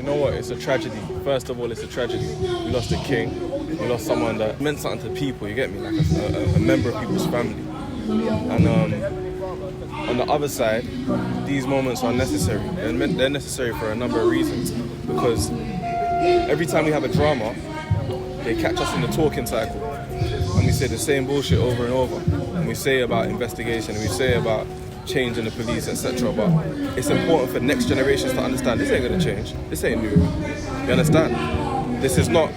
know what? It's a tragedy. First of all, it's a tragedy. We lost a king. We lost someone that meant something to people, you get me? Like a member of people's family. And on the other side, these moments are necessary. They're necessary for a number of reasons. Because every time we have a drama, they catch us in the talking cycle. And we say the same bullshit over and over. And we say about investigation, and we say about change in the police, etc. But it's important for next generations to understand this ain't gonna change. This ain't new. You understand? This is not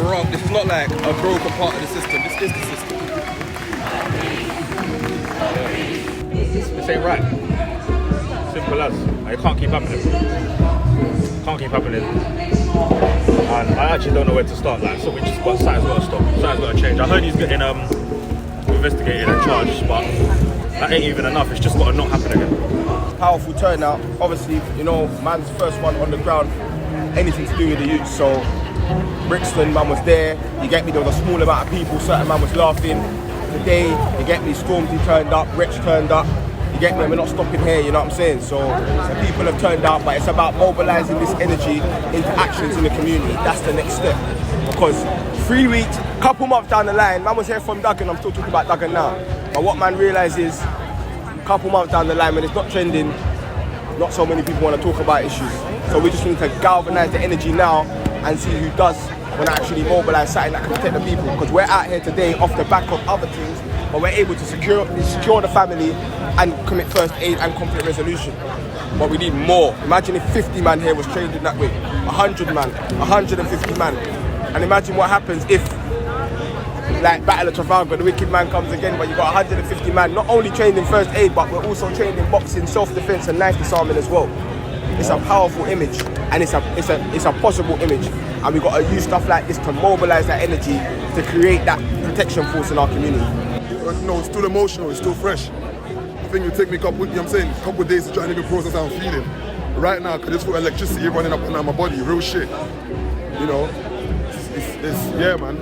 wrong. This is not like a broken part of the system. This is the system. This ain't right. Simple as. It can't keep happening. Can't keep happening. And I actually don't know where to start. Like, so something's got to stop. Something's got to change. I heard he's getting investigated and charged, but that ain't even enough. It's just got to not happen again. Powerful turnout. Obviously, you know, man's first one on the ground. Anything to do with the youth. So Brixton, man was there. You get me? There was a small amount of people. Certain man was laughing. Today, you get me? Stormzy turned up. Rich turned up. You get me? We're not stopping here. You know what I'm saying? So people have turned out, but it's about mobilising this energy into actions in the community. That's the next step. Because 3 weeks, couple months down the line, man was here from Duggan. I'm still talking about Duggan now. But what man realises, couple months down the line, when it's not trending, not so many people want to talk about issues. So we just need to galvanise the energy now and see who does want to actually mobilise something that can protect the people. Because we're out here today off the back of other things, but we're able to secure the family and commit first aid and conflict resolution. But we need more. Imagine if 50 man here was trained in that way. 100 man, 150 man. And imagine what happens if, like Battle of Trafalgar, the wicked man comes again, but you've got 150 man, not only trained in first aid, but we're also trained in boxing, self-defense and knife disarming as well. It's a powerful image, and it's a possible image. And we've got to use stuff like this to mobilise that energy to create that protection force in our community. No, it's still emotional, it's still fresh. I think it take me a couple of days to try and even process how I'm feeling. Right now, I can just feel electricity running up and down my body, real shit. You know, yeah, man.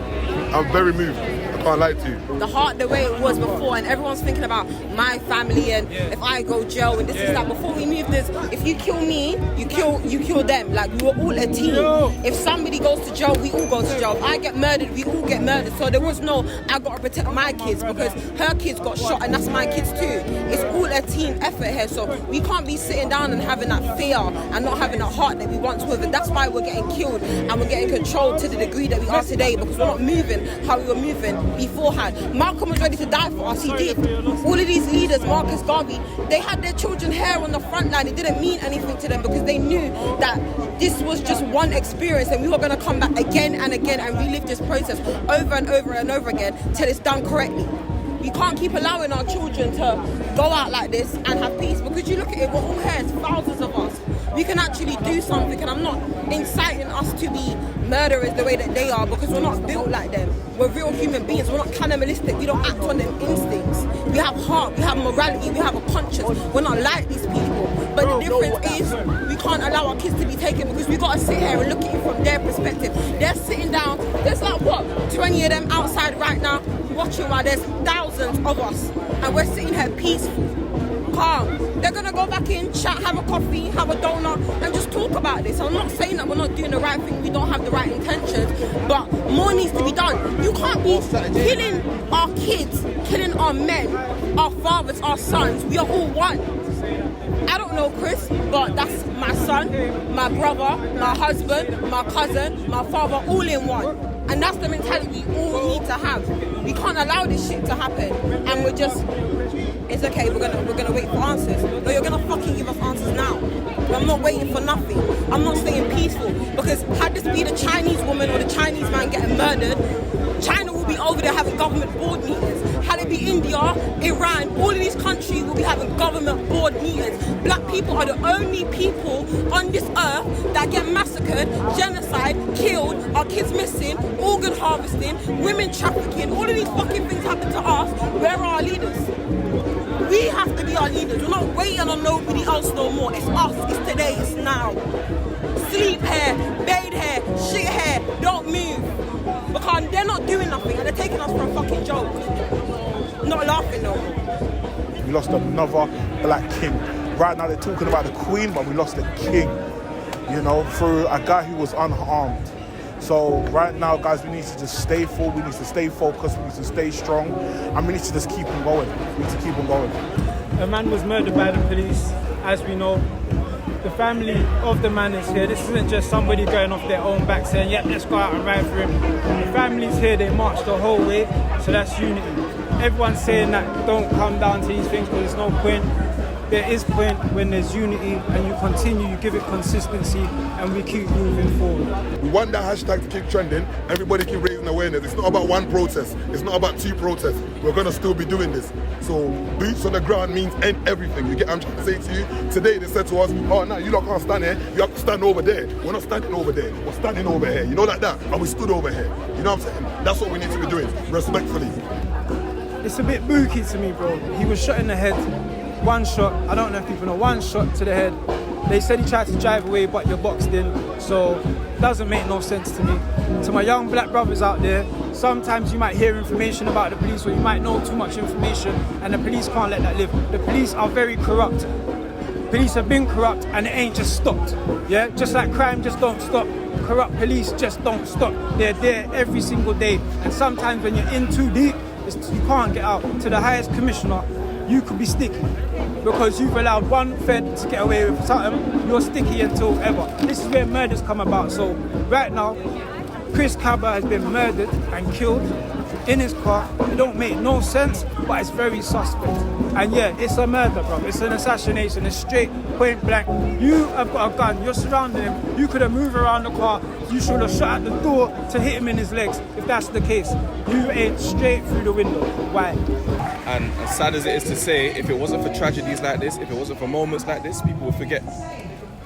I'm very moved. I can't lie to you. The heart the way it was before, and everyone's thinking about my family and if I go jail and this is that. Before we moved this, if you kill me, you kill them. Like, we were all a team. If somebody goes to jail, we all go to jail. If I get murdered, we all get murdered. So there was no, I gotta protect my kids because her kids got shot and that's my kids too. It's all a team effort here. So we can't be sitting down and having that fear and not having a heart that we once were. And that's why we're getting killed and we're getting controlled to the degree that we are today, because we're not moving how we were moving beforehand. Malcolm was ready to die for us, he did. All of these leaders, Marcus Garvey, they had their children here on the front line. It didn't mean anything to them because they knew that this was just one experience and we were going to come back again and again and relive this process over and over and over again till it's done correctly. We can't keep allowing our children to go out like this and have peace, because you look at it, we're all here, it's thousands of us. We can actually do something, and I'm not inciting us to be murderers the way that they are, because we're not built like them. We're real human beings, we're not cannibalistic, we don't act on them instincts. We have heart, we have morality, we have a conscience. We're not like these people. But the difference is, we can't allow our kids to be taken because we got to sit here and look at it from their perspective. They're sitting down, there's like what, 20 of them outside right now watching while there's thousands of us. And we're sitting here peaceful, calm. They're going to go back in, chat, have a coffee, have a donut, and just talk about this. I'm not saying that we're not doing the right thing, we don't have the right intentions, but more needs to be done. You can't be killing our kids, killing our men, our fathers, our sons. We are all one. I don't know Chris, but that's my son, my brother, my husband, my cousin, my father, all in one. And that's the mentality we all need to have. We can't allow this shit to happen. And we're just, it's okay, we're gonna wait for answers. But you're gonna fucking give us answers now. I'm not waiting for nothing. I'm not staying peaceful. Because had this be the Chinese woman or the Chinese man getting murdered, China will be over there having government board meetings. Had it be India, Iran, all of these countries will be having government board meetings. Black people are the only people on this earth that get massacred, genocide, killed, our kids missing, organ harvesting, women trafficking. All of these fucking things happen to us. Where are our leaders? We have to be our leaders. We're not waiting on nobody else no more. It's us. It's today. It's now. Sleep here, bathe here, shit here. Don't move. Because they're not doing nothing and they're taking us for a fucking joke. Not laughing no more. We lost another black king. Right now they're talking about the queen, but we lost the king. you know, through a guy who was unharmed. So right now, guys, we need to just stay full, we need to stay focused, we need to stay strong, and we need to just keep on going. We need to keep on going. A man was murdered by the police, as we know. The family of the man is here. This isn't just somebody going off their own back saying, yep, let's go out and ride for him. The family's here, they marched the whole way, so that's unity. Everyone's saying that don't come down to these things because there's no point. There is point when there's unity and you continue, you give it consistency, and we keep moving forward. We want that hashtag to keep trending. Everybody keep raising awareness. It's not about one protest. It's not about 2 protests. We're going to still be doing this. So boots on the ground means end everything. You get what I'm trying to say to you? Today they said to us, oh no, you lot can't stand here. You have to stand over there. We're not standing over there. We're standing over here. You know, like that. And we stood over here. You know what I'm saying? That's what we need to be doing, respectfully. It's a bit booky to me, bro. He was shot in the head. 1 shot, I don't know if people know, 1 shot to the head. They said he tried to drive away, but you're boxed in. So it doesn't make no sense to me. To my young black brothers out there, sometimes you might hear information about the police, or you might know too much information, and the police can't let that live. The police are very corrupt. Police have been corrupt, and it ain't just stopped. Yeah, just like crime just don't stop. Corrupt police just don't stop. They're there every single day. And sometimes when you're in too deep, you can't get out. To the highest commissioner, you could be sticky because you've allowed one Fed to get away with something. You're sticky until ever. This is where murders come about. So right now, Chris Cabba has been murdered and killed in his car. It don't make no sense, but it's very suspect. And yeah, it's a murder, bro. It's an assassination. It's straight, point blank. You have got a gun. You're surrounding him. You could have moved around the car. You should have shot at the door to hit him in his legs. If that's the case, you aimed straight through the window. Why? And as sad as it is to say, if it wasn't for tragedies like this, if it wasn't for moments like this, people would forget.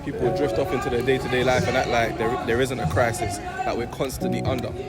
People would drift off into their day-to-day life and act like there isn't a crisis that we're constantly under.